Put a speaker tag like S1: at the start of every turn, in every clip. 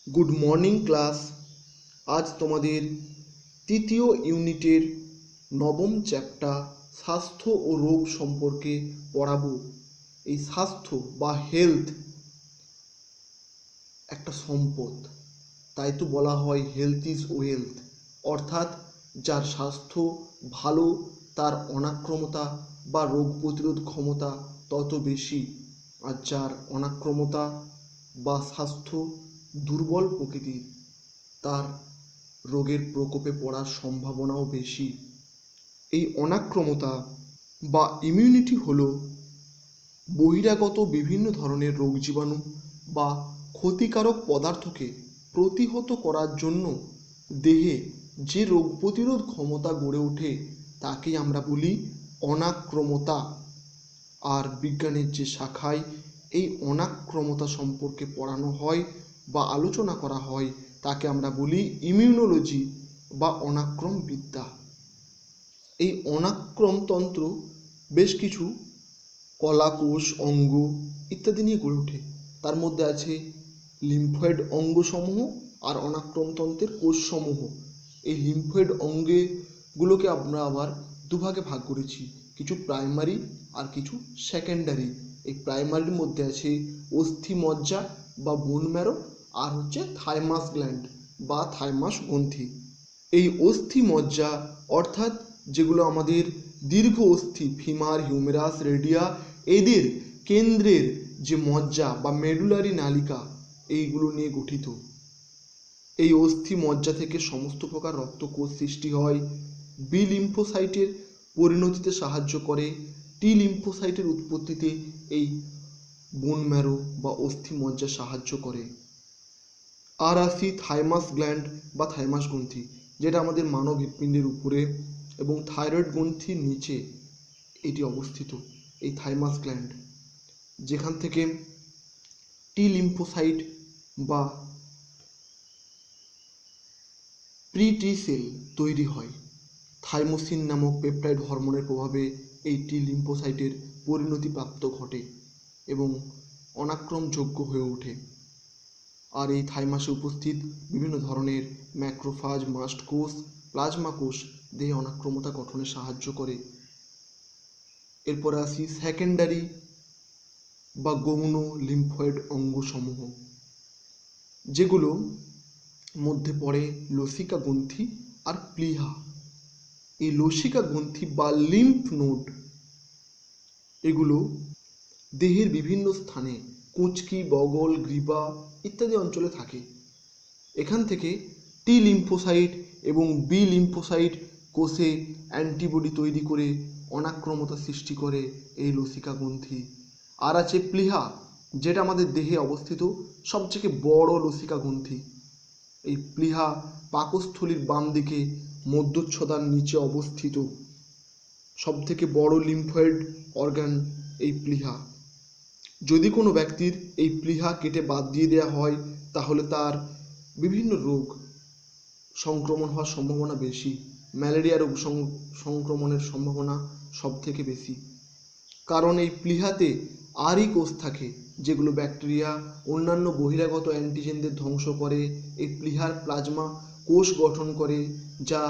S1: Good morning class. আজ তোমাদের তৃতীয় ইউনিটের নবম চ্যাপ্টার স্বাস্থ্য ও রোগ সম্পর্কে পড়াবো। এই স্বাস্থ্য বা হেলথ একটা সম্পদ, তাই তো বলা হয় হেলথ ইজ ওয়েলথ। অর্থাৎ যার স্বাস্থ্য ভালো তার অনাক্রমতা বা রোগ প্রতিরোধ ক্ষমতা তত বেশি, আর যার অনাক্রমতা বা স্বাস্থ্য দুর্বল প্রকৃতির তার রোগের প্রকোপে পড়ার সম্ভাবনাও বেশি। এই অনাক্রমতা বা ইমিউনিটি হলো বহিরাগত বিভিন্ন ধরনের রোগ জীবাণু বা ক্ষতিকারক পদার্থকে প্রতিহত করার জন্য দেহে যে রোগ প্রতিরোধ ক্ষমতা গড়ে ওঠে তাকেই আমরা বলি অনাক্রমতা। আর বিজ্ঞানের যে শাখায় এই অনাক্রমতা সম্পর্কে পড়ানো হয় বা আলোচনা করা হয় তাকে আমরা বলি ইমিউনোলজি বা অনাক্রম বিদ্যা। এই অনাক্রমতন্ত্র বেশ কিছু কলাকোষ, অঙ্গ ইত্যাদি নিয়ে গড়ে ওঠে। তার মধ্যে আছে লিম্ফয়েড অঙ্গসমূহ আর অনাক্রমতন্ত্রের কোষসমূহ। এই লিম্ফয়েড অঙ্গগুলোকে আমরা আবার দুভাগে ভাগ করেছি, কিছু প্রাইমারি আর কিছু সেকেন্ডারি। এই প্রাইমারির মধ্যে আছে অস্থিমজ্জা বা বোন ম্যারো, আর হচ্ছে থাইমাস গ্ল্যান্ড বা থাইমাস গ্রন্থি। এই অস্থিমজ্জা অর্থাৎ যেগুলো আমাদের দীর্ঘ অস্থি, ফিমার, হিউমেরাস, রেডিয়া, এদের কেন্দ্রের যে মজ্জা বা মেডুলারি নালিকা, এইগুলো নিয়ে গঠিত। এই অস্থি মজ্জা থেকে সমস্ত প্রকার রক্তকোষ সৃষ্টি হয়। বি লিম্ফোসাইটের পরিণতিতে সাহায্য করে, টি লিম্ফোসাইটের উৎপত্তিতে এই বোন ম্যারো বা অস্থি মজ্জা সাহায্য করে। আর আসি থাইমাস গ্ল্যান্ড বা থাইমাস গ্রন্থি, যেটা আমাদের মানব হৃৎপিণ্ডের উপরে এবং থাইরয়েড গ্রন্থির নিচে এটি অবস্থিত। এই থাইমাস গ্ল্যান্ড যেখান থেকে টি লিম্ফোসাইট বা প্রি টি সেল তৈরি হয়। থাইমোসিন নামক পেপটাইড হরমোনের প্রভাবে এই টি লিম্ফোসাইটের পরিণতি প্রাপ্ত ঘটে এবং অনাক্রমযোগ্য হয়ে ওঠে। আর এই থাইমাসে উপস্থিত বিভিন্ন ধরনের ম্যাক্রোফাজ, মাস্ট কোষ, প্লাজমা কোষ দেহে অনাক্রমতা গঠনে সাহায্য করে। এরপর আসি সেকেন্ডারি বা গৌণ লিম্ফয়েড অঙ্গসমূহ, যেগুলো মধ্যে পড়ে লসিকা গ্রন্থি আর প্লিহা। এই লসিকা গ্রন্থি বা লিম্ফ নোড এগুলো দেহের বিভিন্ন স্থানে কুঁচকি, বগল, গ্রীবা ইত্যাদি অঞ্চলে থাকে। এখান থেকে টি লিম্ফোসাইট এবং বি লিম্ফোসাইট কোষে অ্যান্টিবডি তৈরি করে অনাক্রমতা সৃষ্টি করে এই লসিকা গ্রন্থি। আর আছে প্লিহা, যেটা আমাদের দেহে অবস্থিত সবথেকে বড় লসিকা গ্রন্থি। এই প্লিহা পাকস্থলীর বাম দিকে মধ্যচ্ছদার নিচে অবস্থিত সবথেকে বড় লিম্ফয়েড অর্গান এই প্লিহা। যদি কোনো ব্যক্তির এই প্লিহা কেটে বাদ দিয়ে দেওয়া হয় তাহলে তার বিভিন্ন রোগ সংক্রমণ হওয়ার সম্ভাবনা বেশি। ম্যালেরিয়া রোগ সংক্রমণের সম্ভাবনা সব থেকে বেশি, কারণ এই প্লিহাতে আরই কোষ থাকে যেগুলো ব্যাকটেরিয়া অন্যান্য বহিরাগত অ্যান্টিজেনদের ধ্বংস করে। এই প্লিহার প্লাজমা কোষ গঠন করে যা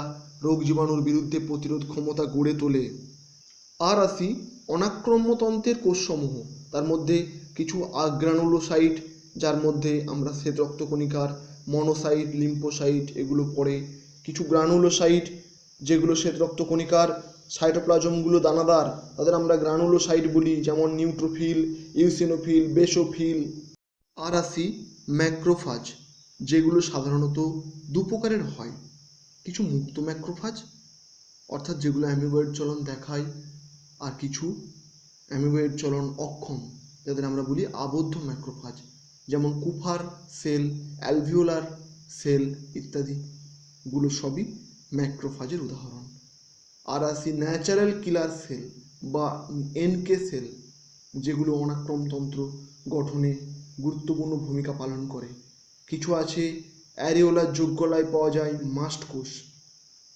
S1: রোগ জীবাণুর বিরুদ্ধে প্রতিরোধ ক্ষমতা গড়ে তোলে। আর আসি অনাক্রম্যতন্ত্রের কোষসমূহ, তার মধ্যে কিছু আগ্রানুলোসাইট, যার মধ্যে আমরা শ্বেত রক্তকণিকার, মনোসাইট, লিম্ফোসাইট এগুলো পড়ে। কিছু গ্রানুলোসাইট যেগুলো শ্বেত রক্তকণিকার সাইটোপ্লাজমগুলো দানাদার, তাদের আমরা গ্রানুলোসাইট বলি, যেমন নিউট্রোফিল, ইউসিনোফিল, বেসোফিল। আর আসি ম্যাক্রোফাজ, যেগুলো সাধারণত দু প্রকারের হয়। কিছু মুক্ত ম্যাক্রোফাজ অর্থাৎ যেগুলো অ্যামিবয়েড চলন দেখায়, আর কিছু অ্যামিবয়েড চলন অক্ষম যাদের আমরা বলি আবদ্ধ ম্যাক্রোফাজ, যেমন কুফার সেল, অ্যালভিওলার সেল ইত্যাদিগুলো সবই ম্যাক্রোফাজের উদাহরণ। আর আসি ন্যাচারাল কিলার সেল বা এনকে সেল, যেগুলো অনাক্রমতন্ত্র গঠনে গুরুত্বপূর্ণ ভূমিকা পালন করে। কিছু আছে অ্যারিওলার যোগ্যলায় পাওয়া যায় মাস্ট কোষ,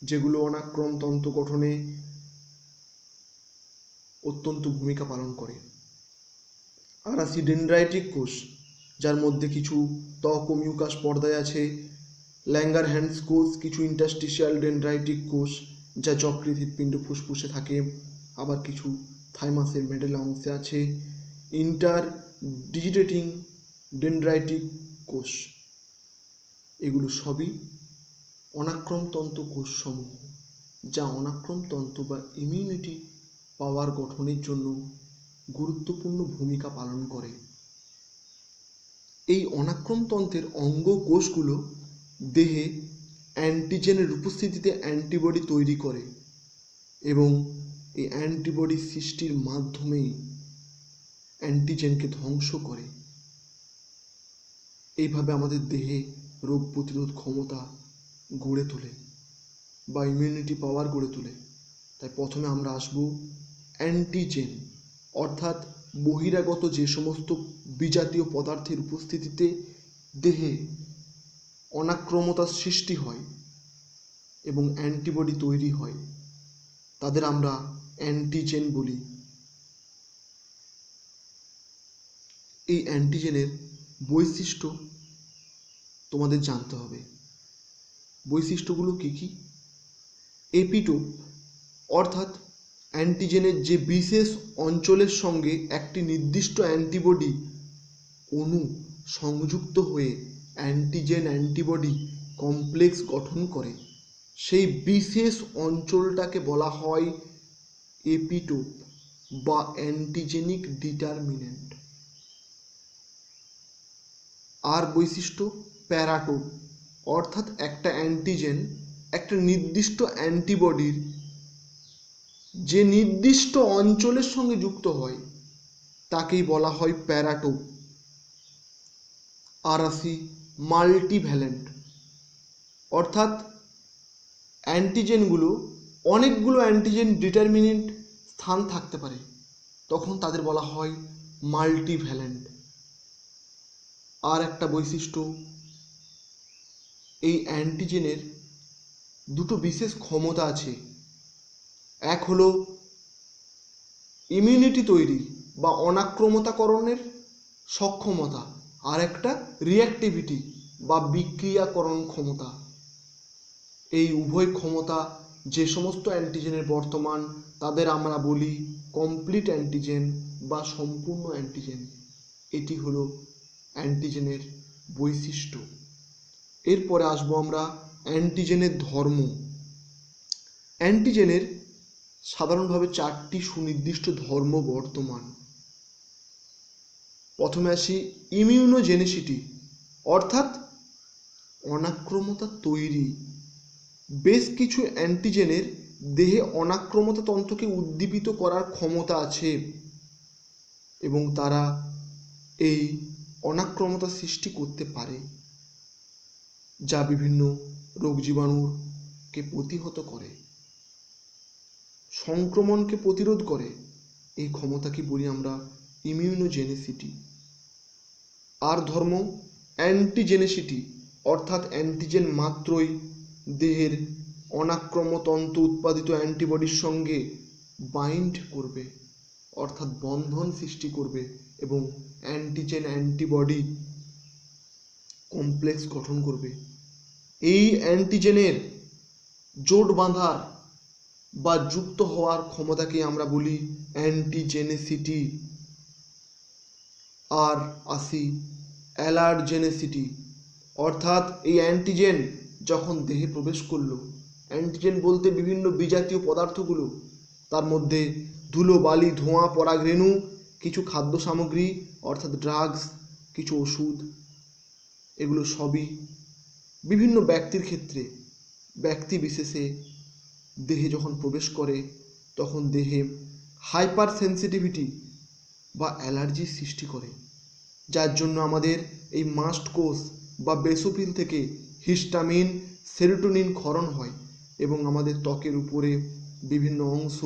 S1: যেগুলো অনাক্রমতন্ত্র গঠনে অত্যন্ত ভূমিকা পালন করে। আর আসি ডেনড্রাইটিক কোষ, যার মধ্যে কিছু ত্বক ও মিউকাস পর্দায় আছে, ল্যাঙ্গারহ্যান্স কোষ, কিছু ইন্টারস্টিশিয়াল ডেনড্রাইটিক কোষ যা যকৃৎ হৃৎপিণ্ড ফুসফুসে থাকে, আবার কিছু থাইমাসের মেডেলা অংশে আছে ইন্টারডিজিটেটিং ডেনড্রাইটিক কোষ। এগুলো সবই অনাক্রমতন্তু কোষসমূহ, যা অনাক্রমতন্তু বা ইমিউনিটি পাওয়ার গঠনের জন্য গুরুত্বপূর্ণ ভূমিকা পালন করে। এই অনাক্রমতন্ত্রের অঙ্গ কোষগুলো দেহে অ্যান্টিজেনের উপস্থিতিতে অ্যান্টিবডি তৈরি করে এবং এই অ্যান্টিবডি সৃষ্টির মাধ্যমেই অ্যান্টিজেনকে ধ্বংস করে। এইভাবে আমাদের দেহে রোগ প্রতিরোধ ক্ষমতা গড়ে তোলে বা ইমিউনিটি পাওয়ার গড়ে তোলে। তাই প্রথমে আমরা আসব অ্যান্টিজেন, অর্থাৎ বহিরাগত যে সমস্ত বিজাতীয় পদার্থের উপস্থিতিতে দেহে অনাক্রমতার সৃষ্টি হয় এবং অ্যান্টিবডি তৈরি হয়, তাদের আমরা অ্যান্টিজেন বলি। এই অ্যান্টিজেনের বৈশিষ্ট্য তোমাদের জানতে হবে। বৈশিষ্ট্যগুলো কি কি? এপিটোপ, অর্থাৎ অ্যান্টিজেনের যে বিশেষ অঞ্চলের সঙ্গে একটি নির্দিষ্ট অ্যান্টিবডি অণু সংযুক্ত হয়ে অ্যান্টিজেন অ্যান্টিবডি কমপ্লেক্স গঠন করে, সেই বিশেষ অঞ্চলটাকে বলা হয় এপিটোপ বা অ্যান্টিজেনিক ডিটারমিনেন্ট। আর বৈশিষ্ট্য প্যারাটোপ, অর্থাৎ একটা অ্যান্টিজেন একটা নির্দিষ্ট অ্যান্টিবডির যে নির্দিষ্ট অঞ্চলের সঙ্গে যুক্ত হয় তাকেই বলা হয় প্যারাটোপ। আর আসি মাল্টিভ্যালেন্ট, অর্থাৎ অ্যান্টিজেনগুলো অনেকগুলো অ্যান্টিজেন ডিটারমিনেন্ট স্থান থাকতে পারে, তখন তাদের বলা হয় মাল্টিভ্যালেন্ট। আর একটা বৈশিষ্ট্য, এই অ্যান্টিজেনের দুটো বিশেষ ক্ষমতা আছে। এক হলো ইমিউনিটি তৈরি বা অনাক্রমতাকরণের সক্ষমতা, আর একটা রিঅ্যাক্টিভিটি বা বিক্রিয়াকরণ ক্ষমতা। এই উভয় ক্ষমতা যে সমস্ত অ্যান্টিজেনের বর্তমান তাদের আমরা বলি কমপ্লিট অ্যান্টিজেন বা সম্পূর্ণ অ্যান্টিজেন। এটি হলো অ্যান্টিজেনের বৈশিষ্ট্য। এরপরে আসবো আমরা অ্যান্টিজেনের ধর্ম। অ্যান্টিজেনের সাধারণভাবে 4টি সুনির্দিষ্ট ধর্ম বর্তমান। প্রথমে আসি ইমিউনোজেনিসিটি, অর্থাৎ অনাক্রমতা তৈরি। বেশ কিছু অ্যান্টিজেনের দেহে অনাক্রমতা তন্ত্রকে উদ্দীপিত করার ক্ষমতা আছে এবং তারা এই অনাক্রমতা সৃষ্টি করতে পারে, যা বিভিন্ন রোগ জীবাণুকে প্রতিহত করে, সংক্রমণকে প্রতিরোধ করে। এই ক্ষমতাকে বলি আমরা ইমিউনোজেনিসিটি। আর ধর্ম অ্যান্টিজেনিসিটি, অর্থাৎ অ্যান্টিজেন মাত্রই দেহের অনাক্রমতন্ত্র উৎপাদিত অ্যান্টিবডির সঙ্গে বাইন্ড করবে, অর্থাৎ বন্ধন সৃষ্টি করবে এবং অ্যান্টিজেন অ্যান্টিবডি কমপ্লেক্স গঠন করবে। এই অ্যান্টিজেনের জোট বাঁধার বা যুক্ত হওয়ার ক্ষমতাকে আমরা বলি অ্যান্টিজেনিসিটি। আর আসি অ্যালার্জেনিসিটি, অর্থাৎ এই অ্যান্টিজেন যখন দেহে প্রবেশ করলো, অ্যান্টিজেন বলতে বিভিন্ন বিজাতীয় পদার্থগুলো, তার মধ্যে ধুলো, বালি, ধোঁয়া, পরাগরেণু, কিছু খাদ্য সামগ্রী অর্থাৎ ড্রাগস, কিছু ওষুধ, এগুলো সবই বিভিন্ন ব্যক্তির ক্ষেত্রে ব্যক্তি বিশেষে দেহে যখন প্রবেশ করে তখন দেহে হাইপার সেন্সিটিভিটি বা অ্যালার্জির সৃষ্টি করে, যার জন্য আমাদের এই মাস্ট কোষ বা বেসোফিল থেকে হিস্টামিন, সেরোটোনিন ক্ষরণ হয় এবং আমাদের ত্বকের উপরে বিভিন্ন অংশ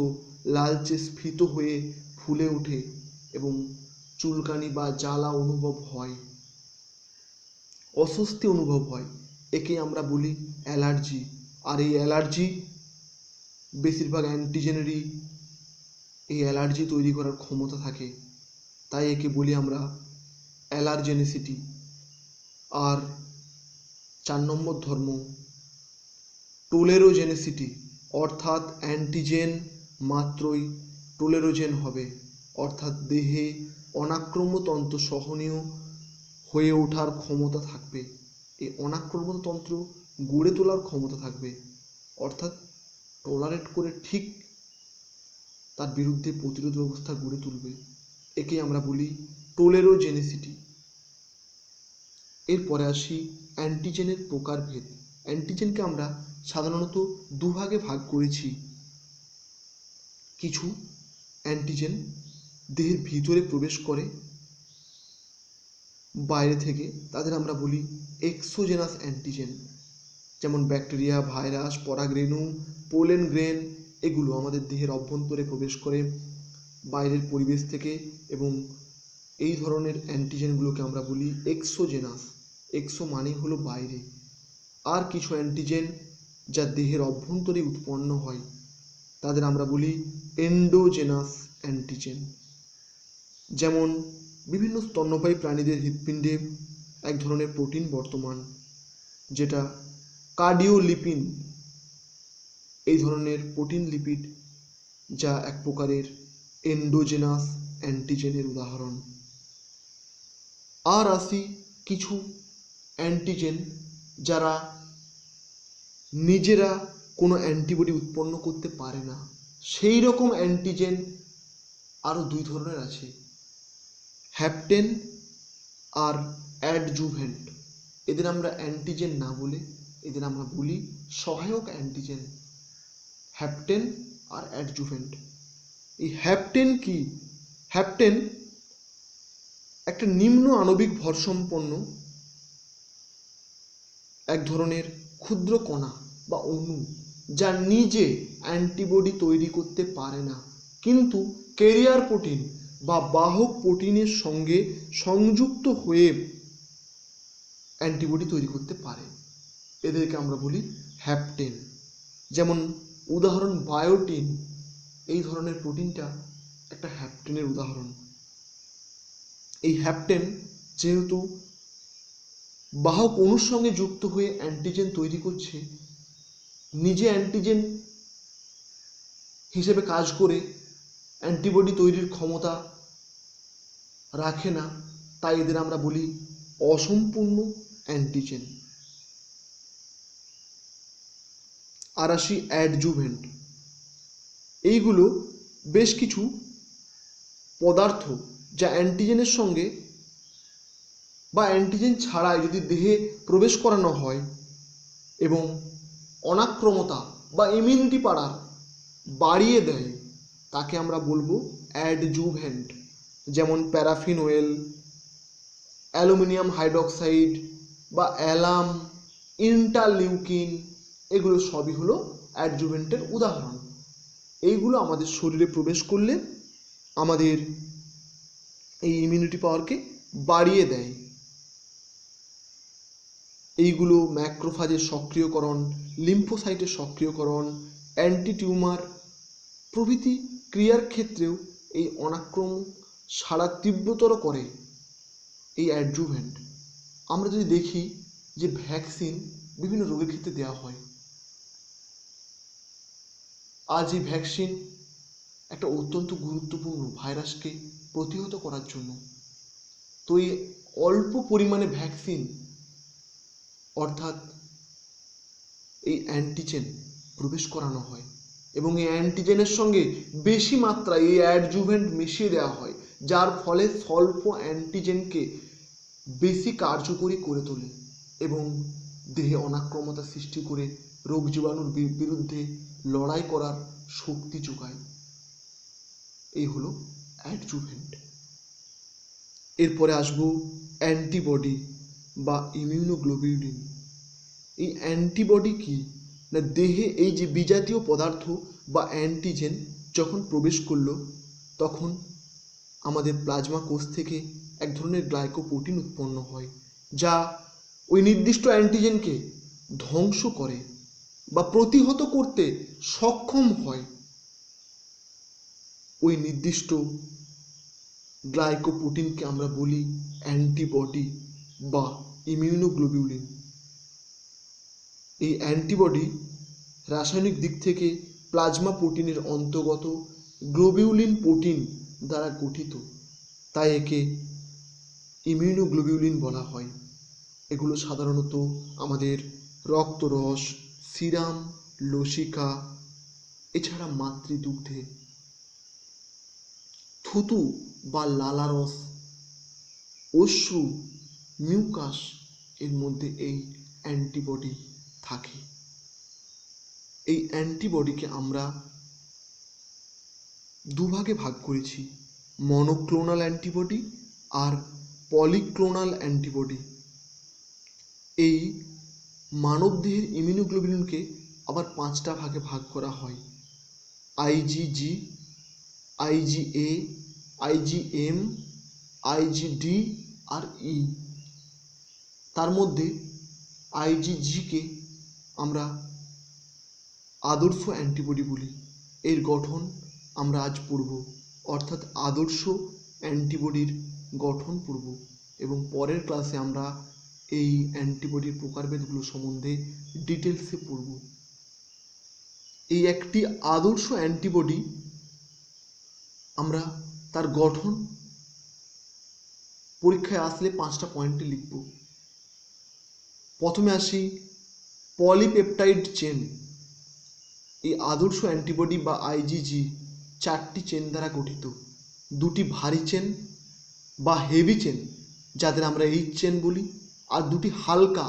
S1: লালচে স্ফীত হয়ে ফুলে ওঠে এবং চুলকানি বা জ্বালা অনুভব হয়, অস্বস্তি অনুভব হয়। একে আমরা বলি অ্যালার্জি। আর এই অ্যালার্জি বেশিরভাগ অ্যান্টিজেনেরই এই অ্যালার্জি তৈরি করার ক্ষমতা থাকে, তাই একে বলি আমরা অ্যালার্জেনিসিটি। আর 4 নম্বর ধর্ম টোলেরোজেনিসিটি, অর্থাৎ অ্যান্টিজেন মাত্রই টোলেরোজেন হবে, অর্থাৎ দেহে অনাক্রম্যতন্ত্র সহনীয় হয়ে ওঠার ক্ষমতা থাকবে। এই অনাক্রম্যতন্ত্র গড়ে তোলার ক্ষমতা থাকবে, অর্থাৎ টলারেট করে ঠিক তার বিরুদ্ধে প্রতিরোধ ব্যবস্থা গড়ে তুলবে। একে আমরা বলি টোলেরোজেনিসিটি। এরপরে আসি অ্যান্টিজেনের প্রকারভেদ। অ্যান্টিজেনকে আমরা সাধারণত দুভাগে ভাগ করেছি। কিছু অ্যান্টিজেন দেহের ভিতরে প্রবেশ করে বাইরে থেকে, তাদের আমরা বলি এক্সোজেনাস অ্যান্টিজেন, যেমন ব্যাকটেরিয়া, ভাইরাস, পরাগরেণু, পোলেন গ্রেন, এগুলো আমাদের দেহের অভ্যন্তরে প্রবেশ করে বাইরের পরিবেশ থেকে, এবং এই ধরনের অ্যান্টিজেনগুলোকে আমরা বলি এক্সোজেনাস। এক্সো মানেই হলো বাইরে। আর কিছু অ্যান্টিজেন যা দেহের অভ্যন্তরে উৎপন্ন হয়, তাদের আমরা বলি এন্ডোজেনাস অ্যান্টিজেন। যেমন বিভিন্ন স্তন্যপায়ী প্রাণীদের হৃৎপিণ্ডে এক ধরনের প্রোটিন বর্তমান, যেটা কার্ডিওলিপিন। এই ধরনের প্রোটিন লিপিড যা এক প্রকারের এন্ডোজেনাস অ্যান্টিজেনের উদাহরণ। আর আসি কিছু অ্যান্টিজেন যারা নিজেরা কোনো অ্যান্টিবডি উৎপন্ন করতে পারে না। সেই রকম অ্যান্টিজেন আরও 2 ধরনের আছে, হ্যাপটেন আর অ্যাডজুভেন্ট। এদের আমরা অ্যান্টিজেন না বলে এদের আমরা বলি সহায়ক অ্যান্টিজেন, হ্যাপটেন আর অ্যাডজুভেন্ট। এই হ্যাপটেন কি? হ্যাপটেন একটা নিম্ন আণবিক ভরসম্পন্ন এক ধরনের ক্ষুদ্র কণা বা অণু, যা নিজে অ্যান্টিবডি তৈরি করতে পারে না, কিন্তু ক্যারিয়ার প্রোটিন বা বাহক প্রোটিনের সঙ্গে সংযুক্ত হয়ে অ্যান্টিবডি তৈরি করতে পারে। এদেরকে আমরা বলি হ্যাপটেন। যেমন উদাহরণ বায়োটিন, এই ধরনের প্রোটিনটা একটা হ্যাপটেনের উদাহরণ। এই হ্যাপটেন যেহেতু বাহক অণুর সঙ্গে যুক্ত হয়ে অ্যান্টিজেন তৈরি করছে, নিজে অ্যান্টিজেন হিসেবে কাজ করে অ্যান্টিবডি তৈরির ক্ষমতা রাখে না, তাই এদের আমরা বলি অসম্পূর্ণ অ্যান্টিজেন। আর আসি অ্যাডজুভেন্ট। এইগুলো বেশ কিছু পদার্থ যা অ্যান্টিজেনের সঙ্গে বা অ্যান্টিজেন ছাড়াই যদি দেহে প্রবেশ করানো হয় এবং অনাক্রমতা বা ইমিউনিটি পাওয়ার বাড়িয়ে দেয়, তাকে আমরা বলবো অ্যাডজুভেন্ট। যেমন প্যারাফিন অয়েল, অ্যালুমিনিয়াম হাইড্রক্সাইড বা অ্যালাম, ইন্টারলিউকিন, এগুলো সবই হলো অ্যাডজুভেন্টের উদাহরণ। এইগুলো আমাদের শরীরে প্রবেশ করলে আমাদের এই ইমিউনিটি পাওয়ারকে বাড়িয়ে দেয়। এইগুলো ম্যাক্রোফাজের সক্রিয়করণ, লিম্ফোসাইটের সক্রিয়করণ, অ্যান্টি টিউমার প্রভৃতি ক্রিয়ার ক্ষেত্রেও এই অনাক্রম সাড়া তীব্রতর করে এই অ্যাডজুভেন্ট। আমরা যদি দেখি যে ভ্যাকসিন বিভিন্ন রোগের ক্ষেত্রে দেওয়া হয়, আজ এই ভ্যাকসিন একটা অত্যন্ত গুরুত্বপূর্ণ ভাইরাসকে প্রতিহত করার জন্য। তো এই অল্প পরিমাণে ভ্যাকসিন অর্থাৎ এই অ্যান্টিজেন প্রবেশ করানো হয় এবং এই অ্যান্টিজেনের সঙ্গে বেশি মাত্রায় এই অ্যাডজুভেন্ট মিশিয়ে দেওয়া হয়, যার ফলে স্বল্প অ্যান্টিজেনকে বেশি কার্যকরী করে তোলে এবং দেহে অনাক্রমতা সৃষ্টি করে রোগ জীবাণুর বিরুদ্ধে লড়াই করার শক্তি যোগায়। এই হলো অ্যাডজুভেন্ট। এরপরে আসবো অ্যান্টিবডি বা ইমিউনোগ্লোবিউলিন। এই অ্যান্টিবডি কি না, দেহে এই যে বিজাতীয় পদার্থ বা অ্যান্টিজেন যখন প্রবেশ করলো, তখন আমাদের প্লাজমা কোষ থেকে এক ধরনের গ্লাইকোপ্রোটিন উৎপন্ন হয়, যা ওই নির্দিষ্ট অ্যান্টিজেনকে ধ্বংস করে বা প্রতিহত করতে সক্ষম হয়। ওই নির্দিষ্ট গ্লাইকোপ্রোটিনকে আমরা বলি অ্যান্টিবডি বা ইমিউনোগ্লোবিউলিন। এই অ্যান্টিবডি রাসায়নিক দিক থেকে প্লাজমা প্রোটিনের অন্তর্গত গ্লোবিউলিন প্রোটিন দ্বারা গঠিত, তাই একে ইমিউনোগ্লোবিউলিন বলা হয়। এগুলো সাধারণত আমাদের রক্তরস, সিরাম, লসিকা, এছাড়া মাতৃদুগ্ধে, থুতু বা লালারস, অশ্রু, মিউকাস এর মধ্যে এই অ্যান্টিবডি থাকে। এই অ্যান্টিবডিকে আমরা দুভাগে ভাগ করেছি, মনোক্লোনাল অ্যান্টিবডি আর পলিক্লোনাল অ্যান্টিবডি। এই মানবদেহের ইমিউনোগ্লোবিউলিনকে আবার 5টা ভাগে ভাগ করা হয়, আইজিজি, আইজিএ, আইজিএম, আইজিডি আর ই। তার মধ্যে আইজিজিকে আমরা আদর্শ অ্যান্টিবডি বলি। এর গঠন আমরা আজ পড়ব, অর্থাৎ আদর্শ অ্যান্টিবডির গঠন পড়ব এবং পরের ক্লাসে আমরা এই অ্যান্টিবডির প্রকারভেদগুলো সম্বন্ধে ডিটেলসে পড়ব। এই একটি আদর্শ অ্যান্টিবডি আমরা তার গঠন পরীক্ষায় আসলে 5টা পয়েন্টে লিখব। প্রথমে আসি পলিপেপটাইড চেন। এই আদর্শ অ্যান্টিবডি বা আইজিজি 4টি চেন দ্বারা গঠিত, 2টি ভারী চেন বা হেভি চেন যাদের আমরা এইচ চেন বলি, আর 2টি হালকা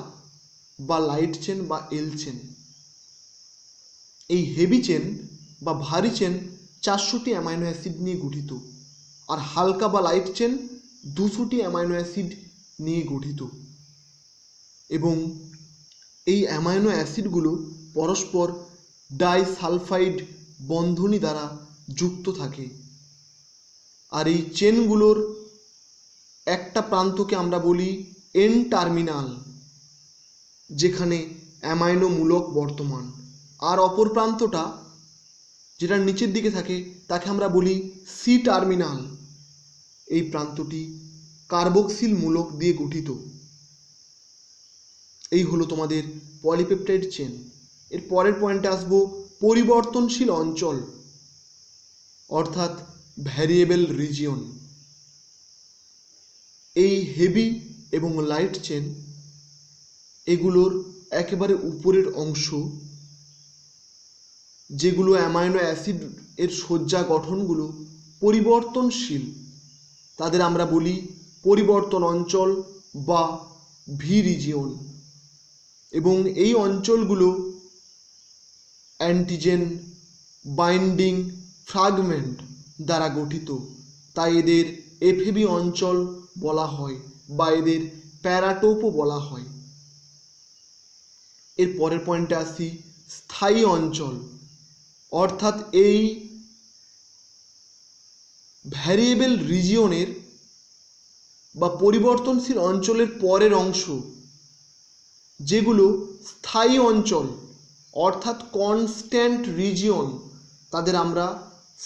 S1: বা লাইট চেন বা এল চেন। এই হেভি চেন বা ভারী চেন 400টি অ্যামাইনো অ্যাসিড নিয়ে গঠিত, আর হালকা বা লাইট চেন 200টি অ্যামাইনো অ্যাসিড নিয়ে গঠিত। এবং এই অ্যামাইনো অ্যাসিডগুলো পরস্পর ডাইসালফাইড বন্ধনী দ্বারা যুক্ত থাকে। আর এই চেনগুলোর একটা প্রান্তকে আমরা বলি এন টার্মিনাল, যেখানে অ্যামাইনো মূলক বর্তমান, আর অপর প্রান্তটা যেটা নিচের দিকে থাকে তাকে আমরা বলি সি টার্মিনাল। এই প্রান্তটি কার্বক্সিল মূলক দিয়ে গঠিত। এই হলো তোমাদের পলিপেপটাইড চেন। এর পরের পয়েন্টে আসবো পরিবর্তনশীল অঞ্চল, অর্থাৎ ভ্যারিয়েবল রিজিয়ন। এই হেভি এবং লাইট চেন এগুলোর একেবারে উপরের অংশ, যেগুলো অ্যামাইনো অ্যাসিড এর সজ্জা গঠনগুলো পরিবর্তনশীল, তাদের আমরা বলি পরিবর্তন অঞ্চল বা ভি রিজিয়ন। এবং এই অঞ্চলগুলো অ্যান্টিজেন বাইন্ডিং ফ্র্যাগমেন্ট দ্বারা গঠিত, তাই এদের এফএবি অঞ্চল বলা হয় বা এদের প্যারাটোপও বলা হয়। এর পরের পয়েন্টে আসি স্থায়ী অঞ্চল, অর্থাৎ এই ভ্যারিয়েবল রিজিয়নের বা পরিবর্তনশীল অঞ্চলের পরের অংশ, যেগুলো স্থায়ী অঞ্চল অর্থাৎ কনস্ট্যান্ট রিজিয়ন, তাদের আমরা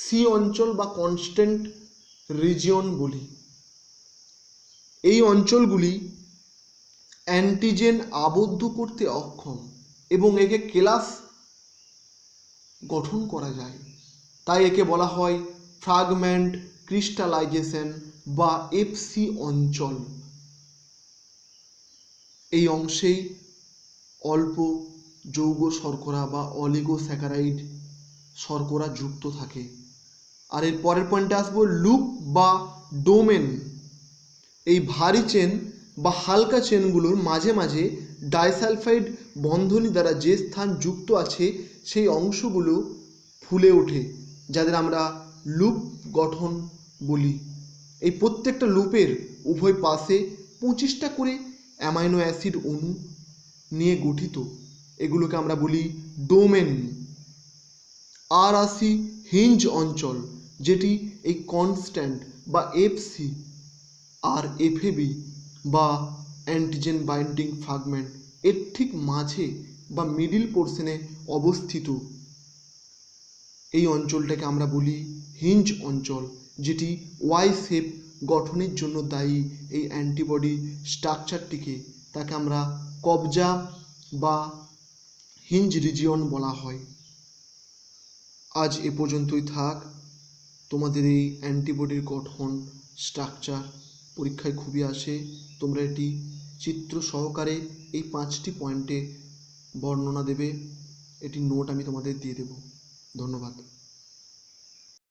S1: সি অঞ্চল বা কনস্ট্যান্ট রিজিয়ন বলি। এই অঞ্চলগুলি অ্যান্টিজেন আবদ্ধ করতে অক্ষম এবং একে কেলাস গঠন করা যায়, তাই একে বলা হয় ফ্র্যাগমেন্ট ক্রিস্টালাইজেশন বা এফসি অঞ্চল। এই অংশেই অল্প যৌগ শর্করা বা অলিগোস্যাকারাইড শর্করা যুক্ত থাকে। আর এর পরের পয়েন্টে আসবো লুপ বা ডোমেন। এই ভারী চেন বা হালকা চেনগুলোর মাঝে মাঝে ডাইসালফাইড বন্ধনী দ্বারা যে স্থান যুক্ত আছে সেই অংশগুলো ফুলে ওঠে, যাদের আমরা লুপ গঠন বলি। এই প্রত্যেকটা লুপের উভয় পাশে 25টা করে অ্যামাইনো অ্যাসিড অণু নিয়ে গঠিত, এগুলোকে আমরা বলি ডোমেন। আর আসি হিঞ্জ অঞ্চল, যেটি এই কনস্ট্যান্ট বা এফসি আর এফএবি বা অ্যান্টিজেন বাইন্ডিং ফ্র্যাগমেন্ট এর ঠিক মাঝে বা মিডিল পোর্শনে অবস্থিত। এই অঞ্চলটাকে আমরা বলি হিঞ্জ অঞ্চল, যেটি ওয়াই শেপ গঠনের জন্য দায়ী এই অ্যান্টিবডি স্ট্রাকচারটিকে, তাকে আমরা কবজা বা হিঞ্জ রিজিয়ন বলা হয়। আজ এ পর্যন্তই থাক। তোমাদের এই অ্যান্টিবডির গঠন স্ট্রাকচার পরীক্ষায় খুবই আসে, তোমরা এটি চিত্র সহকারে এই 5টি পয়েন্টে বর্ণনা দেবে। এটি নোট আমি তোমাদের দিয়ে দেব। ধন্যবাদ।